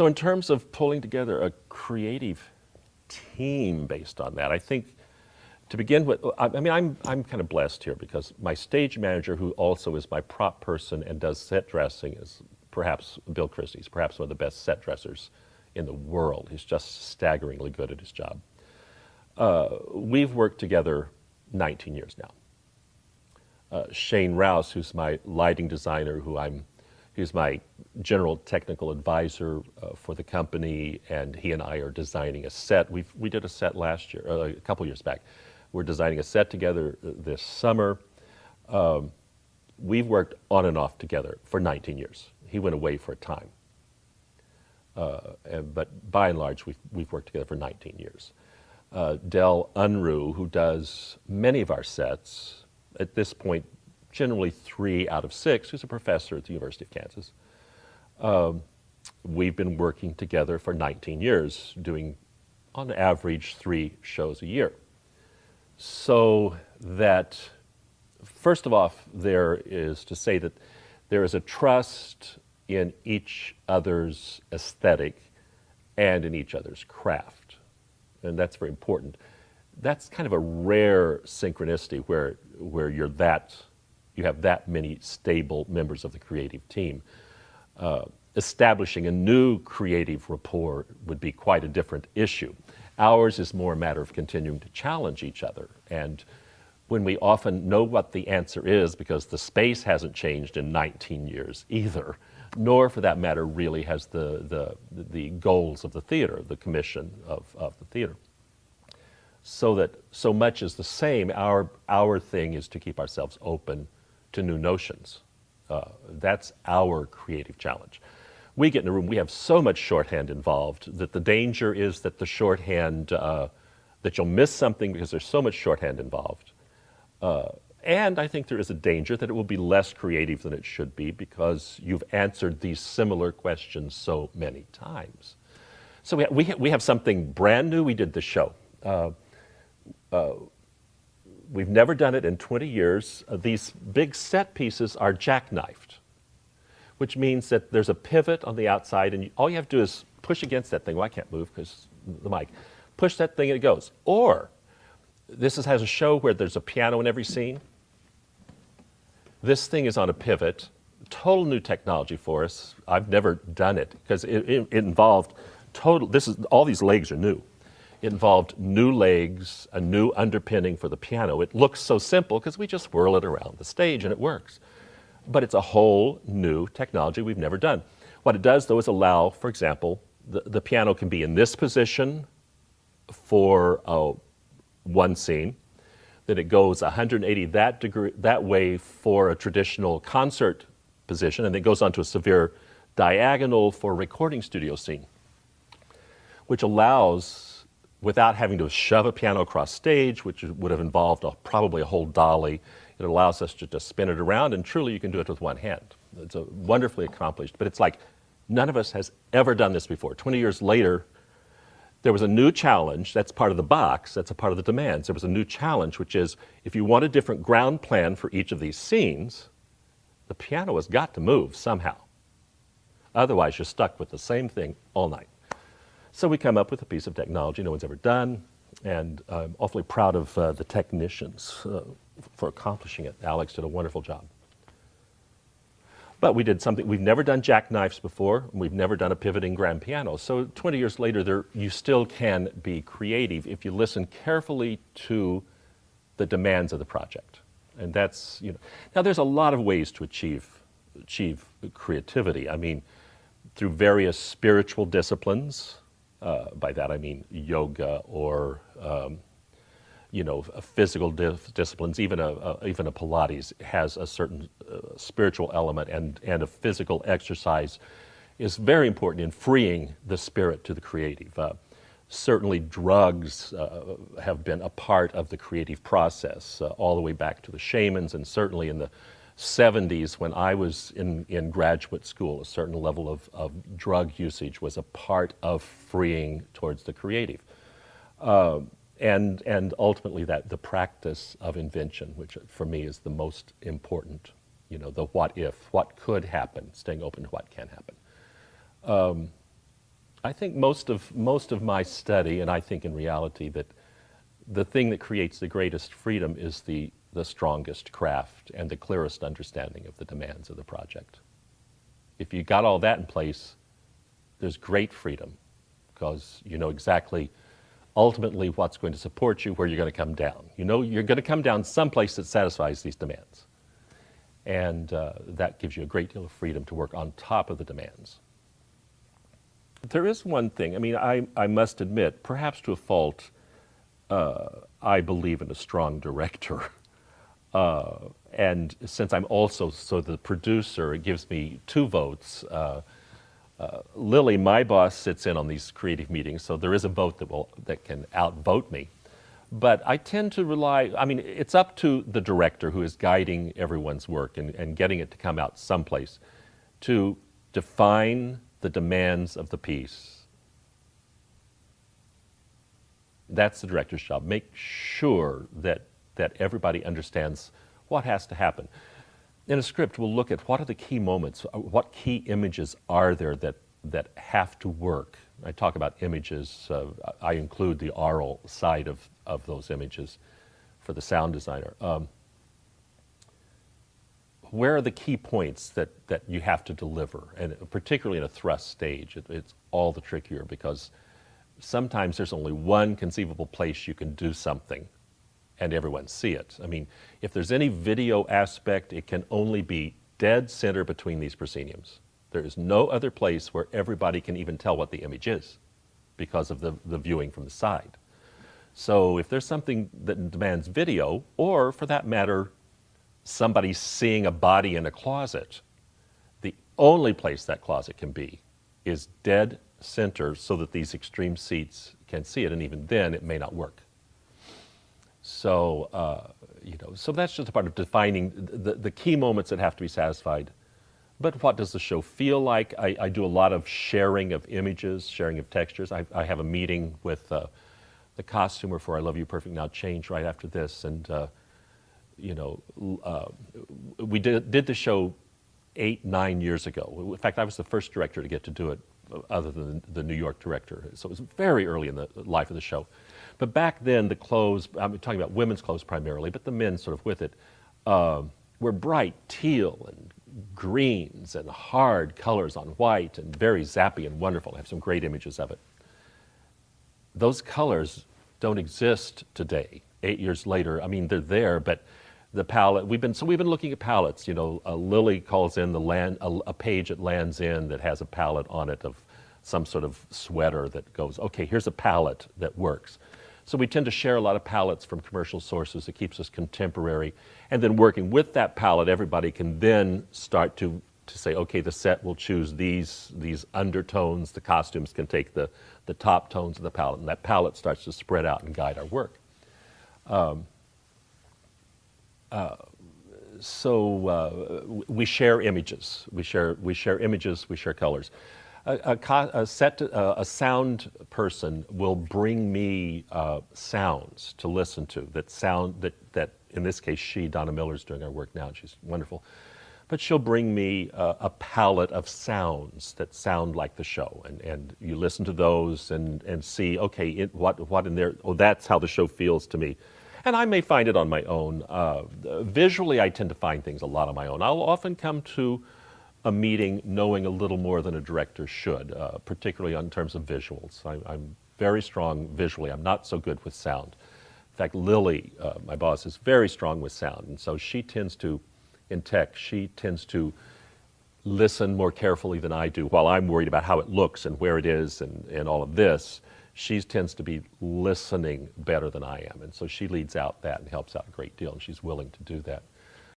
So in terms of pulling together a creative team based on that, I think to begin with, I mean, I'm kind of blessed here because my stage manager, who also is my prop person and does set dressing, is perhaps Bill Christie's, perhaps one of the best set dressers in the world. He's just staggeringly good at his job. We've worked together 19 years now. Shane Rouse, who's my lighting designer, he's my general technical advisor for the company, and he and I are designing a set. We did a set last year, a couple years back. We're designing a set together this summer. We've worked on and off together for 19 years. He went away for a time. But by and large, we've worked together for 19 years. Del Unruh, who does many of our sets, at this point, generally 3 out of 6, who's a professor at the University of Kansas. We've been working together for 19 years, doing on average 3 shows a year. So that, first of all, there is to say that there is a trust in each other's aesthetic and in each other's craft. And that's very important. That's kind of a rare synchronicity where you have that many stable members of the creative team. Establishing a new creative rapport would be quite a different issue. Ours is more a matter of continuing to challenge each other. And when we often know what the answer is, because the space hasn't changed in 19 years either, nor for that matter really has the goals of the theater, the commission of the theater. So that so much is the same, our thing is to keep ourselves open to new notions. That's our creative challenge. We get in a room, we have so much shorthand involved that the danger is that the shorthand, that you'll miss something because there's so much shorthand involved. And I think there is a danger that it will be less creative than it should be because you've answered these similar questions so many times. So we have something brand new we did this show. We've never done it in 20 years. These big set pieces are jackknifed, which means that there's a pivot on the outside and all you have to do is push against that thing. Well, I can't move because the mic. Push that thing and it goes. Or has a show where there's a piano in every scene. This thing is on a pivot, total new technology for us. I've never done it because it involved all these legs are new. It involved new legs, a new underpinning for the piano. It looks so simple because we just whirl it around the stage and it works. But it's a whole new technology we've never done. What it does, though, is allow, for example, the piano can be in this position for one scene, then it goes 180 that way for a traditional concert position, and it goes onto a severe diagonal for a recording studio scene, which allows, without having to shove a piano across stage, which would have involved probably a whole dolly, it allows us to just spin it around, and truly you can do it with one hand. It's wonderfully accomplished, but it's like none of us has ever done this before. 20 years later, there was a new challenge. That's part of the box. That's a part of the demands. There was a new challenge, which is if you want a different ground plan for each of these scenes, the piano has got to move somehow. Otherwise, you're stuck with the same thing all night. So we come up with a piece of technology no one's ever done, and I'm awfully proud of the technicians for accomplishing it. Alex did a wonderful job. But we did something, we've never done jackknives before, and we've never done a pivoting grand piano. So 20 years later, you still can be creative if you listen carefully to the demands of the project. And that's, now there's a lot of ways to achieve creativity. I mean, through various spiritual disciplines, by that I mean yoga or physical disciplines, even a Pilates has a certain spiritual element, and a physical exercise is very important in freeing the spirit to the creative. Certainly drugs have been a part of the creative process all the way back to the shamans, and certainly in the 70s when I was in graduate school, a certain level of drug usage was a part of freeing towards the creative. And ultimately the practice of invention, which for me is the most important, the what if, what could happen, staying open to what can happen. I think most of my study, and I think in reality that the thing that creates the greatest freedom is the strongest craft and the clearest understanding of the demands of the project. If you got all that in place, there's great freedom because you know exactly ultimately what's going to support you, where you're going to come down. You know you're going to come down someplace that satisfies these demands. And that gives you a great deal of freedom to work on top of the demands. There is one thing, I mean, I must admit, perhaps to a fault, I believe in a strong director. And since I'm also the producer, it gives me 2 votes. Lily, my boss, sits in on these creative meetings, so there is a vote that can outvote me. But I tend to rely, I mean, it's up to the director who is guiding everyone's work and getting it to come out someplace to define the demands of the piece. That's the director's job. Make sure that everybody understands what has to happen. In a script, we'll look at what are the key moments, what key images are there that have to work. I talk about images, I include the aural side of those images for the sound designer. Where are the key points that you have to deliver? And particularly in a thrust stage, it's all the trickier because sometimes there's only one conceivable place you can do something and everyone see it. I mean, if there's any video aspect, it can only be dead center between these prosceniums. There is no other place where everybody can even tell what the image is because of the viewing from the side. So if there's something that demands video, or for that matter, somebody seeing a body in a closet, the only place that closet can be is dead center so that these extreme seats can see it, and even then it may not work. So, so that's just a part of defining the key moments that have to be satisfied. But what does the show feel like? I do a lot of sharing of images, sharing of textures. I have a meeting with the costumer for I Love You Perfect Now Change right after this, and we did the show 8-9 years ago. In fact, I was the first director to get to do it other than the New York director. So it was very early in the life of the show. But back then, the clothes, I'm talking about women's clothes primarily, but the men sort of with it, were bright teal and greens and hard colors on white and very zappy and wonderful. I have some great images of it. Those colors don't exist today, 8 years later. I mean, they're there, but the palette, we've been looking at palettes. Lily calls in a page at Land's End that has a palette on it of some sort of sweater that goes, okay, here's a palette that works. So we tend to share a lot of palettes from commercial sources. It keeps us contemporary. And then working with that palette, everybody can then start to say, okay, the set will choose these undertones. The costumes can take the top tones of the palette, and that palette starts to spread out and guide our work. So we share images. We share images. We share colors. A sound person will bring me sounds to listen to that in this case Donna Miller's doing our work now, and she's wonderful. But she'll bring me a palette of sounds that sound like the show, and you listen to those and see, okay, what in there? Oh, that's how the show feels to me. And I may find it on my own. Visually, I tend to find things a lot on my own. I'll often come to a meeting knowing a little more than a director should, particularly in terms of visuals. I'm very strong visually. I'm not so good with sound. In fact, Lily, my boss, is very strong with sound, and so she tends to listen more carefully than I do. While I'm worried about how it looks and where it is and all of this, she tends to be listening better than I am, and so she leads out that and helps out a great deal, and she's willing to do that.